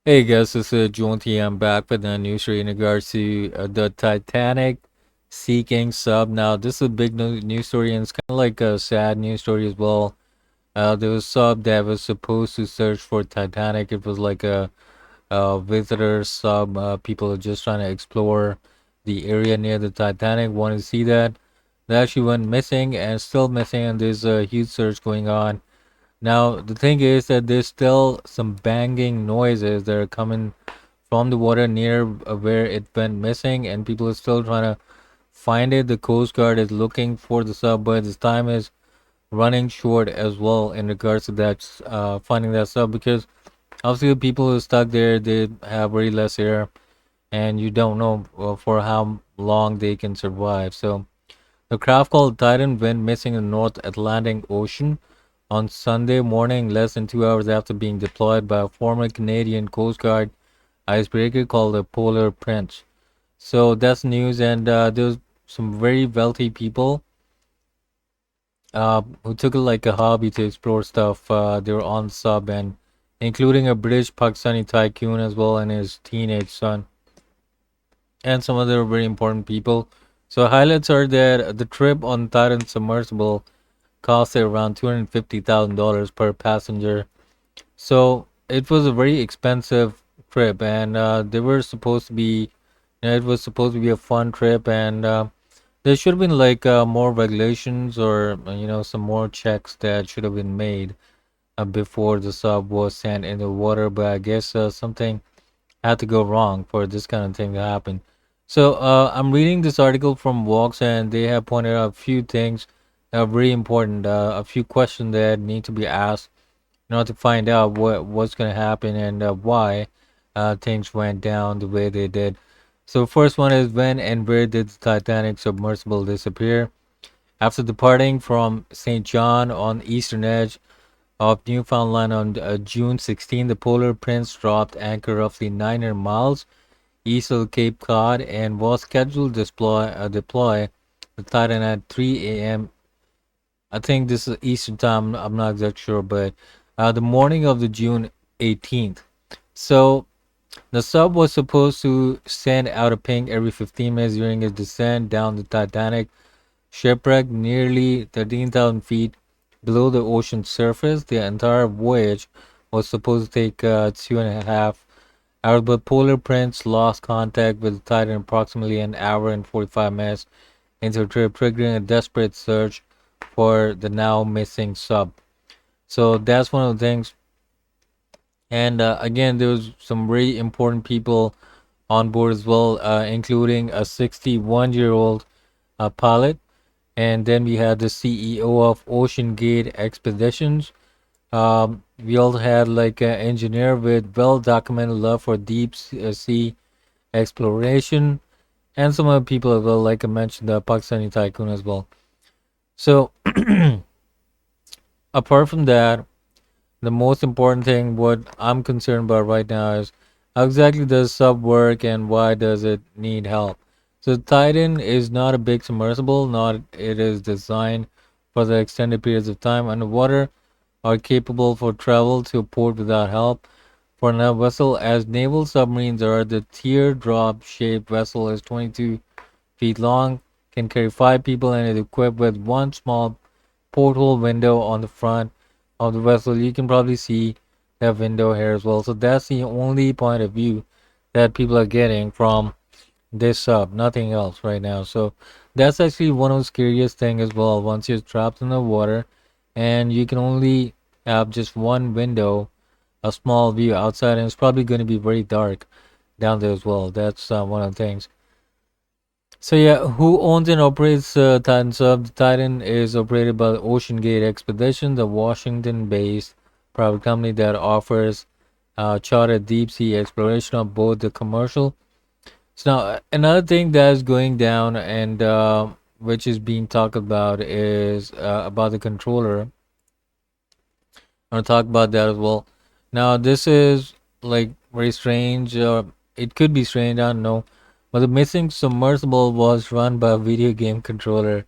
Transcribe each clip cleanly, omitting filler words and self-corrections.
Hey guys, this is Jonty. I'm back with a news story in regards to the Titanic seeking sub. Now, this is a big news story, and it's kind of like a sad news story as well. There was a sub that was supposed to search for Titanic. It was like a visitor sub. People are just trying to explore the area near the Titanic, wanted to see that. They actually went missing and still missing, and there's a huge search going on. Now, the thing is that there's still some banging noises that are coming from the water near where it went missing, and people are still trying to find it. The Coast Guard is looking for the sub, but this time is running short as well in regards to that finding that sub because obviously the people who are stuck there they have very less air, and you don't know for how long they can survive. So the craft called Titan went missing in the North Atlantic Ocean on Sunday morning, less than 2 hours after being deployed by a former Canadian Coast Guard icebreaker called the Polar Prince. So that's news, and there's some very wealthy people who took it like a hobby to explore stuff. They were on sub, and including a British-Pakistani tycoon as well, and his teenage son, and some other very important people. So highlights are that the trip on Titan submersible costed around $250,000 per passenger. So it was a very expensive trip, and they were supposed to be, it was supposed to be a fun trip, and there should have been like more regulations or some more checks that should have been made before the sub was sent in the water. But I guess something had to go wrong for this kind of thing to happen. So I'm reading this article from Vox, and they have pointed out a few things that are very important, a few questions that need to be asked in order to find out what's going to happen and why things went down the way they did. So first one is when and where did the Titanic submersible disappear? After departing from St. John on the eastern edge of Newfoundland on June 16, the Polar Prince dropped anchor roughly 900 miles east of Cape Cod and was scheduled to deploy the Titan at 3 a.m. I think this is Eastern time. I'm not exactly sure, but the morning of the June 18th. So the sub was supposed to send out a ping every 15 minutes during its descent down the Titanic shipwreck nearly 13,000 feet below the ocean surface. The entire voyage was supposed to take 2.5 hours, but Polar Prince lost contact with the Titan approximately an hour and 45 minutes into the trip, triggering a desperate search for the now missing sub. So that's one of the things. And again, there was some very important people on board as well, including a 61-year-old pilot. And then we had the CEO of OceanGate Expeditions. We also had like an engineer with well-documented love for deep sea exploration, and some other people as well, like I mentioned, the Pakistani tycoon as well. So apart from that, the most important thing, what I'm concerned about right now, is how exactly does sub work and why does it need help? So Titan is not a big submersible, not it is designed for the extended periods of time underwater, are capable for travel to a port without help. For a vessel as naval submarines are, the teardrop shaped vessel is 22 feet long, can carry 5 people, and is equipped with one small porthole window on the front of the vessel. You can probably see that window here as well. So that's the only point of view that people are getting from this sub, nothing else right now. So that's actually one of the scariest thing as well. Once you're trapped in the water and you can only have just one window, a small view outside, and it's probably going to be very dark down there as well. That's one of the things. So yeah, who owns and operates Titan Sub? The Titan is operated by the OceanGate Expedition, the Washington-based private company that offers chartered deep sea exploration of both the commercial. So now another thing that is going down and which is being talked about is about the controller. I'll talk about that as well. Now this is like very strange. It could be strange. I don't know. But the missing submersible was run by a video game controller.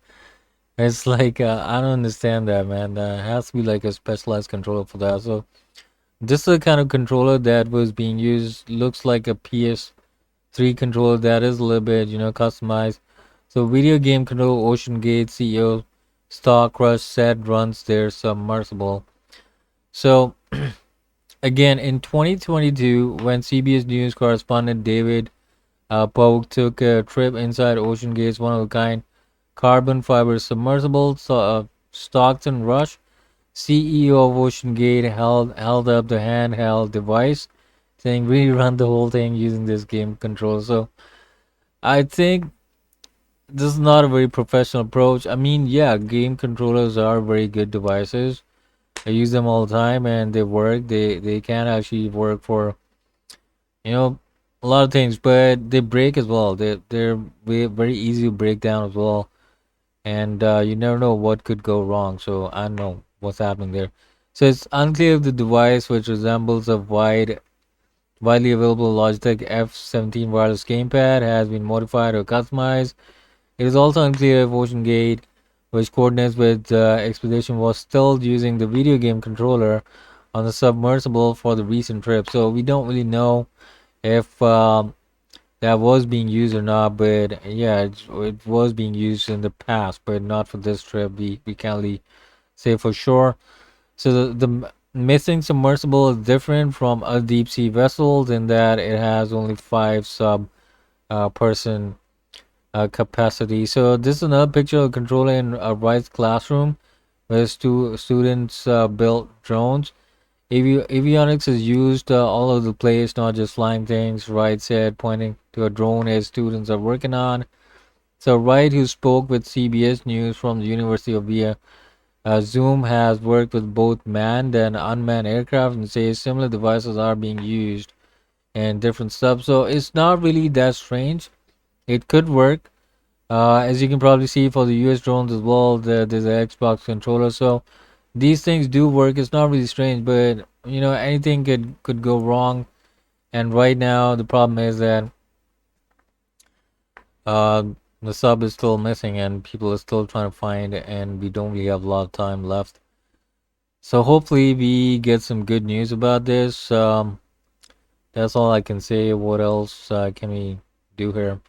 It's like I don't understand that, man. There has to be like a specialized controller for that. So This is the kind of controller that was being used. Looks like a PS3 controller that is a little bit, customized. So video game controller OceanGate CEO Stock Rush said runs their submersible. So again, in 2022, when CBS News correspondent David Pogue took a trip inside OceanGate's one-of-a-kind carbon fiber submersible, Stockton Rush, CEO of OceanGate, held up the handheld device, saying, "We run the whole thing using this game controller." So I think this is not a very professional approach. I mean, yeah, game controllers are very good devices. I use them all the time, and they work. They can actually work for you know a lot of things, but they break as well. They're very easy to break down as well, and you never know what could go wrong. So I don't know what's happening there. So it's unclear if the device, which resembles a widely available Logitech F17 wireless gamepad, has been modified or customized. It is also unclear if OceanGate, which coordinates with Expedition, was still using the video game controller on the submersible for the recent trip. So we don't really know if that was being used or not. But yeah, it was being used in the past, but not for this trip. We can't really say for sure. So the missing submersible is different from other deep sea vessels in that it has only five sub person capacity. So this is another picture of controller in a Wright's classroom where students built drones. Avionics is used all over the place, not just flying things. Wright said, pointing to a drone his students are working on. So Wright, who spoke with CBS News from the University of Via, Zoom has worked with both manned and unmanned aircraft and says similar devices are being used in different stuff. So it's not really that strange. It could work. As you can probably see for the US drones as well, there's an Xbox controller. So these things do work. It's not really strange, but anything could go wrong. And right now the problem is that uh, the sub is still missing, and people are still trying to find it, and we don't really have a lot of time left. So hopefully we get some good news about this. That's all I can say. What else can we do here?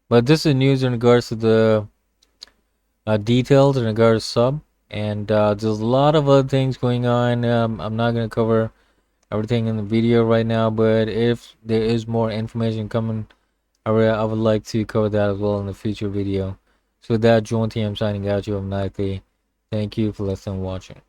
But this is news in regards to the details in regards to sub, and there's a lot of other things going on. I'm not gonna cover everything in the video right now, but if there is more information coming, I would like to cover that as well in the future video. So with that, John T, I'm signing out. You have a nice day. Thank you for listening and watching.